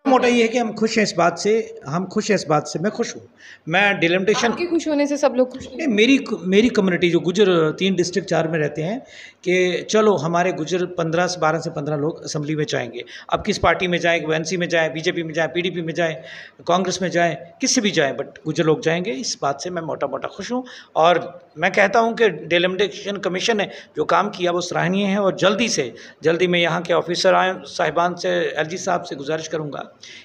मोटा ये है कि हम खुश हैं इस बात से, मैं खुश हूँ। मैं डिलिमिटेशन आपके खुश होने से सब लोग खुश नहीं, नहीं। मेरी कम्युनिटी जो गुजर 3 डिस्ट्रिक्ट 4 में रहते हैं कि चलो हमारे गुजर 12 से 15 लोग असेंबली में जाएंगे। अब किस पार्टी में जाएँ, एनसी में जाएँ, बीजेपी में जाएँ, पीडीपी में जाएँ, कांग्रेस में जाएँ, किससे भी जाएँ, बट गुजर लोग जाएंगे। इस बात से मैं मोटा मोटा खुश हूँ। और मैं कहता हूँ कि डिलिमिटेशन कमीशन ने जो काम किया वो सराहनीय है। और जल्दी मैं यहाँ के ऑफिसर साहिबान से, एलजी साहब से गुजारिश करूँगा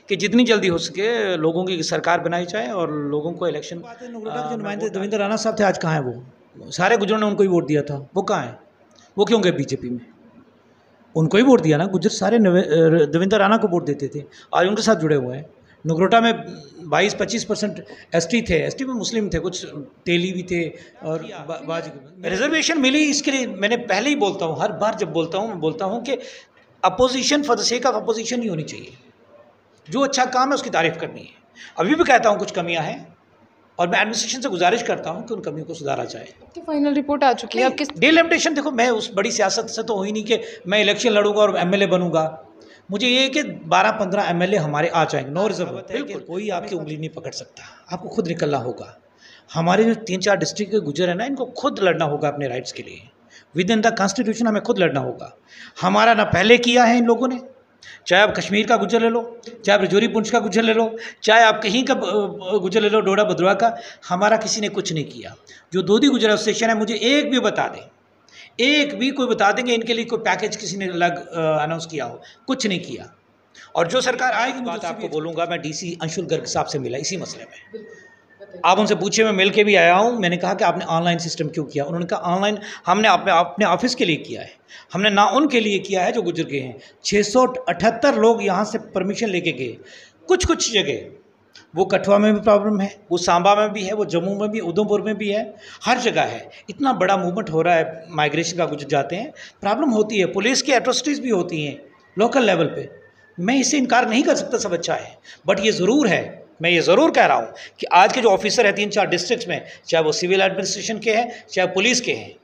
कि जितनी जल्दी हो सके लोगों की सरकार बनाई जाए और लोगों को इलेक्शन। बात है, नगरोटा के जो नुमाइंदे देवेंद्र राणा साहब थे, आज कहाँ हैं वो? सारे गुजरों ने उनको ही वोट दिया था, वो कहाँ हैं? वो क्यों गए बीजेपी में? उनको ही वोट दिया ना, गुजर सारे देवेंद्र राणा को वोट देते थे, आज उनके साथ जुड़े हुए हैं। नगरोटा में 22-25% एसटी थे, एसटी में मुस्लिम थे, कुछ तेली भी थे और रिजर्वेशन मिली। इसके लिए मैंने पहले ही बोलता हूँ, हर बार जब बोलता हूँ मैं बोलता हूँ कि opposition for the sake of opposition ही होनी चाहिए। जो अच्छा काम है उसकी तारीफ करनी है। अभी भी कहता हूँ कुछ कमियां हैं और मैं एडमिनिस्ट्रेशन से गुजारिश करता हूँ कि उन कमियों को सुधारा जाए। आपकी फाइनल रिपोर्ट आ चुकी है, आप किस डिलिमिटेशन, देखो मैं उस बड़ी सियासत से तो हो ही नहीं कि मैं इलेक्शन लड़ूंगा और एमएलए बनूंगा। मुझे ये है कि 12-15 एमएलए हमारे आ जाएंगे, नो रिजर्व। बिल्कुल कोई आपकी उंगली नहीं पकड़ सकता, आपको खुद निकलना होगा। हमारे जो 3-4 डिस्ट्रिक्ट के गुजर है ना, इनको खुद लड़ना होगा अपने राइट्स के लिए। विद इन द कॉन्स्टिट्यूशन हमें खुद लड़ना होगा। हमारा ना पहले किया है इन लोगों ने, चाहे आप कश्मीर का गुजर ले लो, चाहे आप रजौरी पुंछ का गुजर ले लो, चाहे आप कहीं का गुजर ले लो, डोडा भद्रवाह का, हमारा किसी ने कुछ नहीं किया। जो दोदी गुजर एसोसिएशन है, मुझे एक भी बता दें, एक भी कोई बता देंगे इनके लिए कोई पैकेज किसी ने अलग अनाउंस किया हो, कुछ नहीं किया। और जो सरकार आएगी, बात आपको बोलूँगा, मैं डीसी अंशुल गर्ग साहब से मिला इसी मसले में। आप उनसे पूछिए, मैं मिल के भी आया हूँ। मैंने कहा कि आपने ऑनलाइन सिस्टम क्यों किया? उन्होंने कहा ऑनलाइन हमने अपने ऑफिस के लिए किया है, हमने ना उनके लिए किया है जो गुजर गए हैं। 678 लोग यहाँ से परमिशन लेके गए। कुछ जगह वो कठुआ में भी प्रॉब्लम है, वो सांबा में भी है, वो जम्मू में भी, उधमपुर में भी है, हर जगह है। इतना बड़ा मूवमेंट हो रहा है माइग्रेशन का, गुजर जाते हैं, प्रॉब्लम होती है, पुलिस की एट्रोसिटीज़ भी होती हैं लोकल लेवल पे। मैं इससे इनकार नहीं कर सकता, सब अच्छा है, बट ये ज़रूर है, मैं ये ज़रूर कह रहा हूँ कि आज के जो ऑफिसर हैं 3-4 डिस्ट्रिक्ट्स में, चाहे वो सिविल एडमिनिस्ट्रेशन के हैं, चाहे पुलिस के हैं,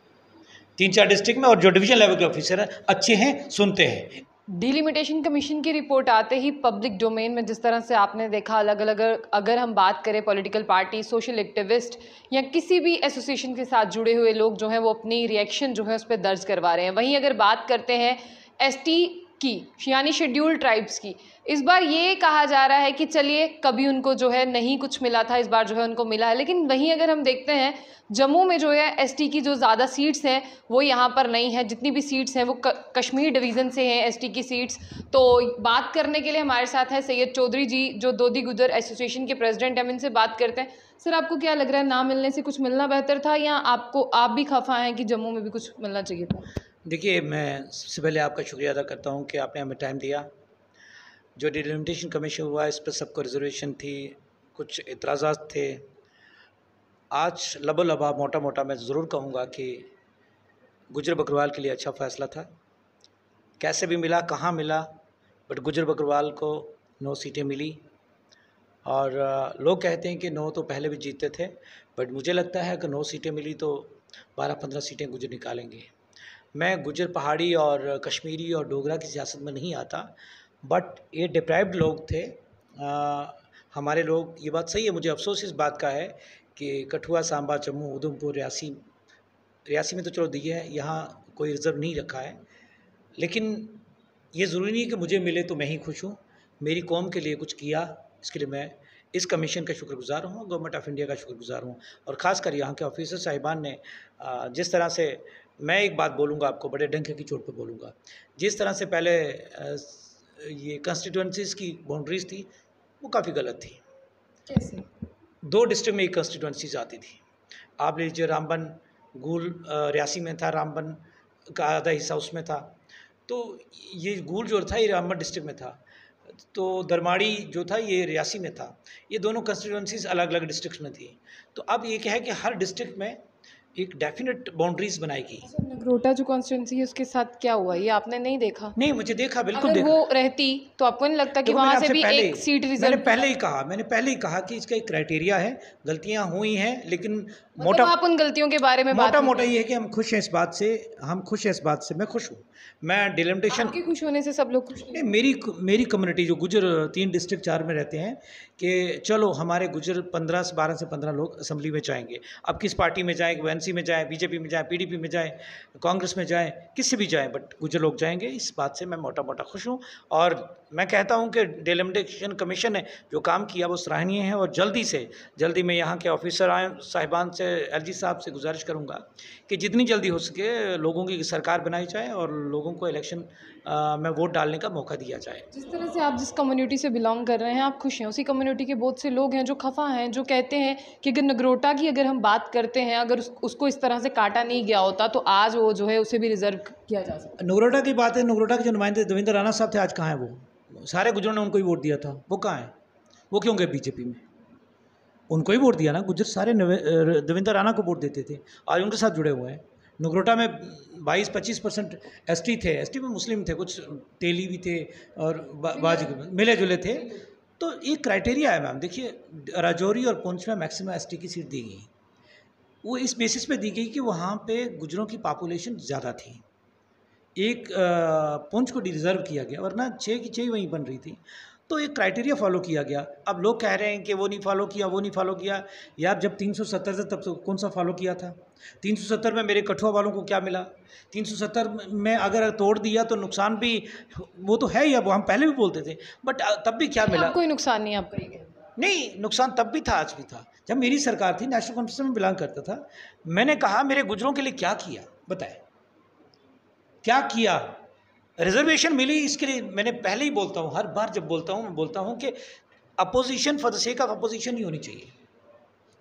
3-4 डिस्ट्रिक्ट में, और जो डिवीजन लेवल के ऑफिसर हैं, अच्छे हैं, सुनते हैं। डिलिमिटेशन कमीशन की रिपोर्ट आते ही पब्लिक डोमेन में जिस तरह से आपने देखा, अलग अलग अगर हम बात करें पॉलिटिकल पार्टी, सोशल एक्टिविस्ट या किसी भी एसोसिएशन के साथ जुड़े हुए लोग जो हैं वो अपनी रिएक्शन जो है उस पर दर्ज करवा रहे हैं। वहीं अगर बात करते हैं एसटी की, यानी शेड्यूल्ड ट्राइब्स की, इस बार ये कहा जा रहा है कि चलिए कभी उनको जो है नहीं कुछ मिला था, इस बार जो है उनको मिला है। लेकिन वहीं अगर हम देखते हैं जम्मू में जो है एसटी की जो ज़्यादा सीट्स हैं वो यहाँ पर नहीं है। जितनी भी सीट्स हैं वो कश्मीर डिवीज़न से हैं एसटी की सीट्स। तो बात करने के लिए हमारे साथ है सैयद चौधरी जी, जो दोदी गुजर एसोसिएशन के प्रेसिडेंट हैं। हम इनसे बात करते हैं। सर, आपको क्या लग रहा है, ना मिलने से कुछ मिलना बेहतर था या आप भी खफा हैं कि जम्मू में भी कुछ मिलना चाहिए था? देखिए, मैं सबसे पहले आपका शुक्रिया अदा करता हूँ कि आपने हमें टाइम दिया। जो डिलिमिटेशन कमीशन हुआ इस पर सबको रिजर्वेशन थी, कुछ एतराज़ात थे। आज लबा मोटा मोटा मैं ज़रूर कहूँगा कि गुजर बकरवाल के लिए अच्छा फ़ैसला था। कैसे भी मिला, कहाँ मिला, बट गुजर बकरवाल को 9 सीटें मिली। और लोग कहते हैं कि 9 तो पहले भी जीतते थे, बट मुझे लगता है कि 9 सीटें मिली तो 12-15 सीटें गुजर निकालेंगे। मैं गुजर पहाड़ी और कश्मीरी और डोगरा की सियासत में नहीं आता, बट ये डिप्राइव्ड लोग थे। हमारे लोग, ये बात सही है, मुझे अफसोस इस बात का है कि कठुआ, सांबा, जम्मू, उधमपुर, रियासी में तो चलो दिए है, यहाँ कोई रिज़र्व नहीं रखा है। लेकिन ये ज़रूरी नहीं कि मुझे मिले तो मैं ही खुश हूँ। मेरी कौम के लिए कुछ किया, इसके लिए मैं इस कमीशन का शुक्रगुज़ार हूँ, गवर्नमेंट ऑफ इंडिया का शुक्रगुज़ार हूँ। और ख़ासकर यहाँ के ऑफिसर साहिबान ने जिस तरह से, मैं एक बात बोलूँगा आपको, बड़े डंके की चोट पे बोलूँगा, जिस तरह से पहले ये कंस्टिट्यूंसीज़ की बाउंड्रीज़ थी वो काफ़ी गलत थी। कैसे? 2 डिस्ट्रिक्ट में एक कंस्टिट्यूंसीज़ आती थी। आप लीजिए रामबन, गूल रियासी में था, रामबन का आधा हिस्सा उसमें था। तो ये गूल जो था ये रामबन डिस्ट्रिक्ट में था, तो दरमाड़ी जो था ये रियासी में था। ये दोनों कंस्टिट्यूंसीज़ अलग अलग डिस्ट्रिक्ट्स में थी। तो अब ये क्या है कि हर डिस्ट्रिक्ट में एक डेफिनेट बाउंड्रीज बनाएगी। नगरोटा जो कॉन्स्टिट्यूंसी है उसके साथ क्या हुआ ये आपने नहीं देखा? नहीं, मुझे देखा, बिल्कुल अगर देखा। वो रहती तो आपको नहीं लगता कि देखो, वहां से भी एक सीट मैंने रिजर्व? पहले ही कहा कि इसका एक क्राइटेरिया है, गलतियां हुई हैं, लेकिन मतलब आप उन गलतियों के बारे में बात नहीं मोटा ये है कि हम खुश हैं इस बात से, मैं खुश हूँ। मैं डिलिमिटेशन आपके खुश होने से सब लोग खुश नहीं? मेरी कम्युनिटी जो गुजर 3 डिस्ट्रिक्ट 4 में रहते हैं कि चलो हमारे गुजर 12 से 15 लोग असेंबली में जाएंगे। अब किस पार्टी में जाएँ, वो एनसी में जाएँ, बीजेपी में जाएँ, पीडीपी में जाएँ, कांग्रेस में जाएँ, किससे भी जाएँ, बट गुजर लोग जाएंगे। इस बात से मैं मोटा खुश हूँ। और मैं कहता हूँ कि डिलिमिटेशन कमीशन ने जो काम किया वो सराहनीय है। और जल्दी मैं यहाँ के ऑफिसर साहिबान से, एलजी साहब से गुजारिश करूँगा कि जितनी जल्दी हो सके लोगों की सरकार बनाई जाए और लोगों को इलेक्शन में वोट डालने का मौका दिया जाए। जिस तरह से आप जिस कम्युनिटी से बिलोंग कर रहे हैं आप खुश हैं, उसी कम्युनिटी के बहुत से लोग हैं जो खफा हैं, जो कहते हैं कि अगर नगरोटा की अगर हम बात करते हैं, अगर उसको इस तरह से काटा नहीं गया होता तो आज वो जो है उसे भी रिजर्व किया जा सकता। नगरोटा की बात है, नगरोटा के जो नुमाइंदे देवेंद्र राणा साहब थे, आज कहाँ हैं वो? सारे गुजरों ने उनको ही वोट दिया था, वो कहाँ हैं? वो क्यों गए बीजेपी में? उनको ही वोट दिया ना, गुजर सारे देवेंद्र राणा को वोट देते थे, आज उनके साथ जुड़े हुए हैं। नगरोटा में 22-25% एसटी थे, एसटी में मुस्लिम थे, कुछ तेली भी थे और बाज मिले जुले थे। तो एक क्राइटेरिया है मैम, देखिए राजौरी और पुंछ में मैक्सिमम एसटी की सीट दी गई, वो इस बेसिस पे दी गई कि वहाँ पे गुजरों की पॉपुलेशन ज़्यादा थी। एक पुंछ को रिजर्व किया गया, वरना 6 की 6 वहीं बन रही थी। तो एक क्राइटेरिया फॉलो किया गया। अब लोग कह रहे हैं कि वो नहीं फॉलो किया। यार जब 370 से तब तो कौन सा फॉलो किया था? 370 में मेरे कठुआ वालों को क्या मिला? 370 में अगर तोड़ दिया तो नुकसान भी वो तो है ही, अब हम पहले भी बोलते थे, बट तब भी क्या मिला? कोई नुकसान नहीं आप कहेंगे? नहीं, नुकसान तब भी था, आज भी था। जब मेरी सरकार थी, नेशनल कॉन्फ्रेंस में बिलोंग करता था, मैंने कहा मेरे गुजरों के लिए क्या किया बताए, क्या किया? रिजर्वेशन मिली, इसके लिए मैंने पहले ही बोलता हूँ, हर बार जब बोलता हूँ मैं बोलता हूँ कि opposition for the sake of opposition नहीं होनी चाहिए।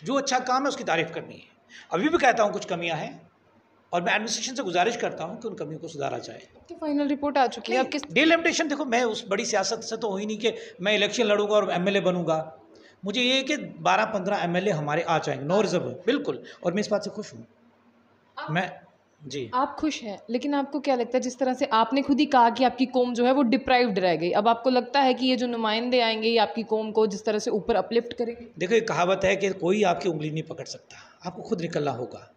जो अच्छा काम है उसकी तारीफ करनी है। अभी भी कहता हूँ कुछ कमियां हैं और मैं एडमिनिस्ट्रेशन से गुजारिश करता हूँ कि उन कमियों को सुधारा जाए। तो फाइनल रिपोर्ट आ चुकी है, अब किस डिलिमिटेशन, देखो मैं उस बड़ी सियासत से तो हो ही नहीं कि मैं इलेक्शन लड़ूंगा और एमएलए बनूंगा। मुझे ये है कि 12-15 एमएलए हमारे आ जाएंगे, नो रिजर्व, बिल्कुल, और मैं इस बात से खुश हूँ। मैं जी, आप खुश हैं, लेकिन आपको क्या लगता है जिस तरह से आपने खुद ही कहा कि आपकी कौम जो है वो डिप्राइव्ड रह गई, अब आपको लगता है कि ये जो नुमाइंदे आएंगे ये आपकी कौम को जिस तरह से ऊपर अपलिफ्ट करेंगे? देखो एक कहावत है कि कोई आपकी उंगली नहीं पकड़ सकता, आपको खुद निकलना होगा।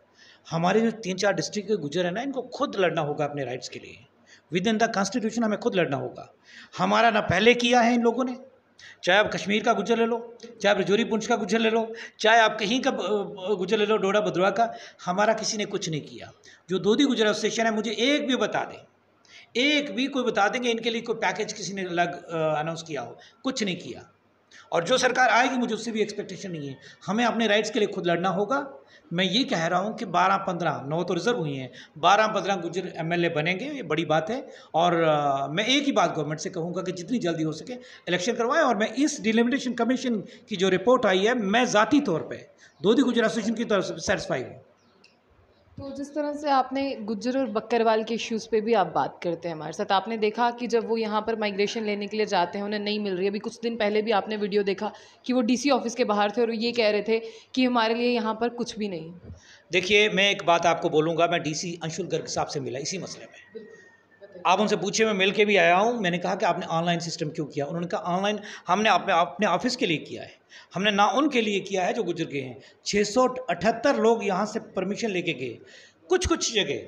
हमारे जो 3-4 डिस्ट्रिक्ट के गुजर है ना, इनको खुद लड़ना होगा अपने राइट्स के लिए। विद इन द कॉन्स्टिट्यूशन हमें खुद लड़ना होगा। हमारा ना पहले किया है इन लोगों ने, चाहे आप कश्मीर का गुजर ले लो, चाहे आप रजौरी पुंछ का गुजर ले लो, चाहे आप कहीं का गुजर ले लो, डोडा भद्रवाह का, हमारा किसी ने कुछ नहीं किया। जो दोदी गुजर एसोसिएशन है, मुझे एक भी बता दें, एक भी कोई बता देंगे इनके लिए कोई पैकेज किसी ने अलग अनाउंस किया हो, कुछ नहीं किया। और जो सरकार आएगी मुझे उससे भी एक्सपेक्टेशन नहीं है। हमें अपने राइट्स के लिए खुद लड़ना होगा। मैं ये कह रहा हूँ कि 12-15, 9 तो रिजर्व हुई हैं, 12-15 गुजर एमएलए बनेंगे, ये बड़ी बात है। और मैं एक ही बात गवर्नमेंट से कहूँगा कि जितनी जल्दी हो सके इलेक्शन करवाएं। और मैं इस डिलिमिटेशन कमीशन की जो रिपोर्ट आई है, मैं ज़ाती तौर पर दोदी गुजर एसोसिएशन की तरफ से सेटिस्फाई हूँ। तो जिस तरह से आपने गुज्जर और बकरवाल के इश्यूज़ पे भी आप बात करते हैं हमारे साथ, आपने देखा कि जब वो यहाँ पर माइग्रेशन लेने के लिए जाते हैं उन्हें नहीं मिल रही। अभी कुछ दिन पहले भी आपने वीडियो देखा कि वो डीसी ऑफिस के बाहर थे और ये कह रहे थे कि हमारे लिए यहाँ पर कुछ भी नहीं। देखिए मैं एक बात आपको बोलूँगा, मैं डीसी अंशुल गर्ग साहब से मिला इसी मसले में। आप उनसे पूछिए, मैं मिल के भी आया हूँ। मैंने कहा कि आपने ऑनलाइन सिस्टम क्यों किया? उन्होंने कहा ऑनलाइन हमने अपने ऑफिस के लिए किया है, हमने ना उनके लिए किया है जो गुजर गए हैं। 678 लोग यहाँ से परमिशन लेके गए। कुछ जगह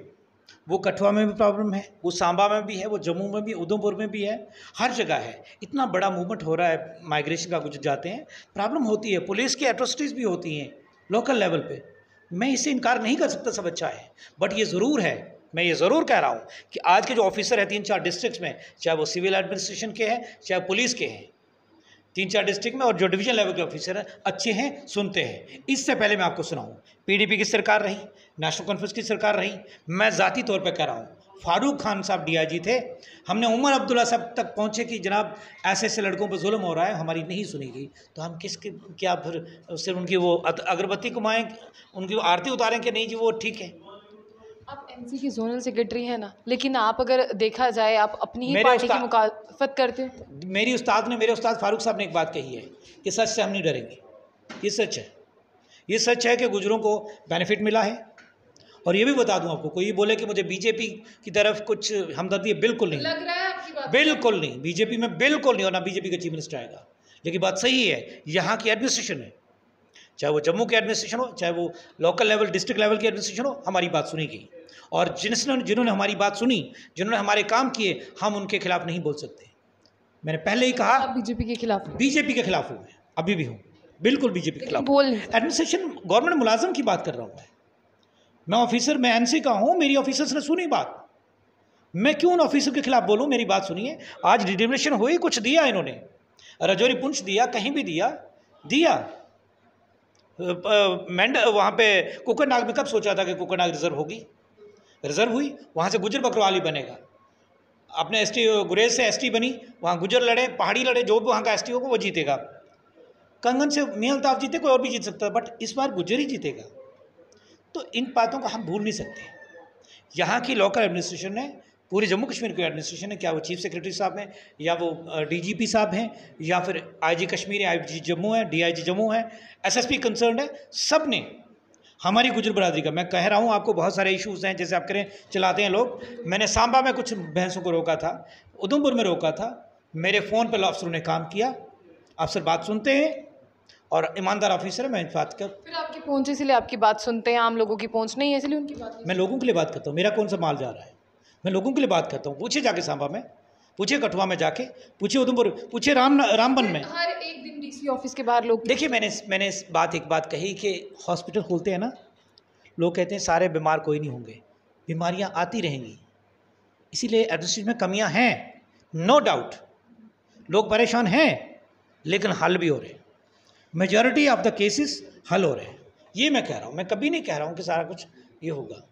वो कठुआ में भी प्रॉब्लम है, वो सांबा में भी है, वो जम्मू में भी, उधमपुर में भी है, हर जगह है। इतना बड़ा मूवमेंट हो रहा है माइग्रेशन का, गुजर जाते हैं, प्रॉब्लम होती है, पुलिस की एट्रोसिटीज़ भी होती हैं लोकल लेवल पे। मैं इससे इनकार नहीं कर सकता, सब अच्छा है, बट ये ज़रूर है, मैं ये ज़रूर कह रहा हूँ कि आज के जो ऑफिसर हैं 3-4 डिस्ट्रिक्ट्स में, चाहे वो सिविल एडमिनिस्ट्रेशन के हैं चाहे पुलिस के हैं, 3-4 डिस्ट्रिक्ट में, और जो डिवीजन लेवल के ऑफिसर हैं अच्छे हैं, सुनते हैं। इससे पहले मैं आपको सुनाऊँ, पीडीपी की सरकार रही, नेशनल कॉन्फ्रेंस की सरकार रही, मैं ज़ाती तौर पे कह रहा हूँ, फारूक खान साहब डीआईजी थे, हमने उमर अब्दुल्ला साहब तक पहुँचे कि जनाब ऐसे लड़कों पर जुल्म हो रहा है, हमारी नहीं सुनी गई। तो हम किसके क्या फिर सिर्फ उनकी वो अगरबत्ती घुमाएँ, उनकी आरती उतारें कि नहीं जी वो ठीक है? आप एनसी की जोनल सेक्रेटरी हैं ना, लेकिन आप अगर देखा जाए आप अपनी ही पार्टी की मुखालफत करते हैं। मेरे उस्ताद फारूक साहब ने एक बात कही है कि सच से हम नहीं डरेंगे। ये सच है कि गुजरों को बेनिफिट मिला है, और ये भी बता दूं आपको, कोई बोले कि मुझे बीजेपी की तरफ कुछ हमदर्दी है, बिल्कुल नहीं, लग रहा है आपकी बात, बिल्कुल नहीं, बीजेपी में बिल्कुल नहीं, और ना बीजेपी का चीफ मिनिस्टर आएगा। लेकिन बात सही है, यहाँ की एडमिनिस्ट्रेशन है, चाहे वो जम्मू की एडमिनिस्ट्रेशन हो, चाहे वो लोकल लेवल डिस्ट्रिक्ट लेवल की एडमिनिस्ट्रेशन हो, हमारी बात सुनी गई। और जिन्होंने हमारी बात सुनी, जिन्होंने हमारे काम किए, हम उनके खिलाफ नहीं बोल सकते। मैंने पहले ही कहा, आप बीजेपी के खिलाफ हो? बीजेपी के खिलाफ हूँ मैं, अभी भी हूँ, बिल्कुल बीजेपी के खिलाफ। बोल नहीं सकते। एडमिनिस्ट्रेशन गवर्नमेंट मुलाजिम की बात कर रहा हूँ मैं ऑफिसर, मैं एनसी का हूँ, मेरी ऑफिसर्स ने सुनी बात, मैं क्यों उन ऑफिसर के खिलाफ बोलूँ? मेरी बात सुनिए, आज डिटर्मिनेशन हुई, कुछ दिया इन्होंने, राजौरी पुंछ दिया, कहीं भी दिया वहाँ पे कुकरनाग में कब सोचा था कि कुकरनाग रिजर्व होगी? रिजर्व हुई, वहाँ से गुजर बकरवाली बनेगा, अपने एसटी गुरेज से एसटी बनी, वहाँ गुजर लड़े, पहाड़ी लड़े, जो भी वहाँ का एसटी होगा वो जीतेगा। कंगन से मियां अल्ताफ जीते, कोई और भी जीत सकता है, बट इस बार गुजर ही जीतेगा। तो इन बातों को हम भूल नहीं सकते। यहाँ की लोकल एडमिनिस्ट्रेशन ने, पूरे जम्मू कश्मीर की एडमिनिस्ट्रेशन है, क्या वो चीफ सेक्रेटरी साहब हैं, या वो डीजीपी साहब हैं, या फिर आईजी कश्मीर है, आईजी जम्मू है, डीआईजी जम्मू है, एसएसपी कंसर्न है, सब ने हमारी गुजर बरादरी का, मैं कह रहा हूँ आपको, बहुत सारे इश्यूज़ हैं, जैसे आप करें चलाते हैं लोग। मैंने सांबा में कुछ बहसों को रोका था, उधमपुर में रोका था, मेरे फ़ोन पर अफसरों ने काम किया, अफसर बात सुनते हैं और ईमानदार ऑफिसर है। मैं बात कर, फिर आपकी पहुंच इसलिए आपकी बात सुनते हैं, आम लोगों की पहुंच नहीं है इसलिए उनकी बात नहीं। मैं लोगों के लिए बात करता हूँ, मेरा कौन सा माल जा रहा है, मैं लोगों के लिए बात करता हूँ। पूछिए जाके सांबा में, पूछिए कठुआ में जाके, पूछिए उधमपुर, पूछिए रामबन में। हर एक दिन डीसी ऑफिस के बाहर लोग, देखिए मैंने एक बात कही कि हॉस्पिटल खोलते हैं ना, लोग कहते हैं सारे बीमार कोई नहीं होंगे, बीमारियां आती रहेंगी, इसीलिए एडमिनिस्ट्रेशन में कमियां हैं, नो डाउट, लोग परेशान हैं, लेकिन हल भी हो रहे हैं, मेजॉरिटी ऑफ द केसेस हल हो रहे हैं। ये मैं कह रहा हूँ, मैं कभी नहीं कह रहा हूँ कि सारा कुछ ये होगा।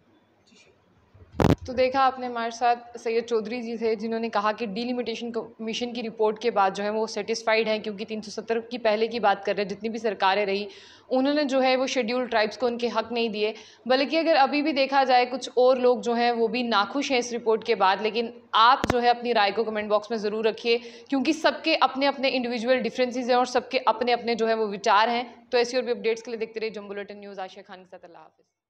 तो देखा आपने, हमारे साथ सैयद चौधरी जी थे, जिन्होंने कहा कि डिलिमिटेशन कमीशन की रिपोर्ट के बाद जो है वो सेटिस्फाइड हैं, क्योंकि 370 की पहले की बात कर रहे हैं, जितनी भी सरकारें रही उन्होंने जो है वो शेड्यूल्ड ट्राइब्स को उनके हक नहीं दिए। बल्कि अगर अभी भी देखा जाए, कुछ और लोग जो हैं वो भी नाखुश हैं इस रिपोर्ट के बाद। लेकिन आप जो है अपनी राय को कमेंट बॉक्स में ज़रूर रखिए, क्योंकि सबके अपने अपने इंडिविजुअल डिफरेंसेस हैं और सबके अपने अपने जो है वो विचार हैं। तो ऐसी और भी अपडेट्स के लिए देखते रहिए जम्मू बुलेटिन न्यूज़। आशिया खान के साथ, अल्लाह हाफ़िज़।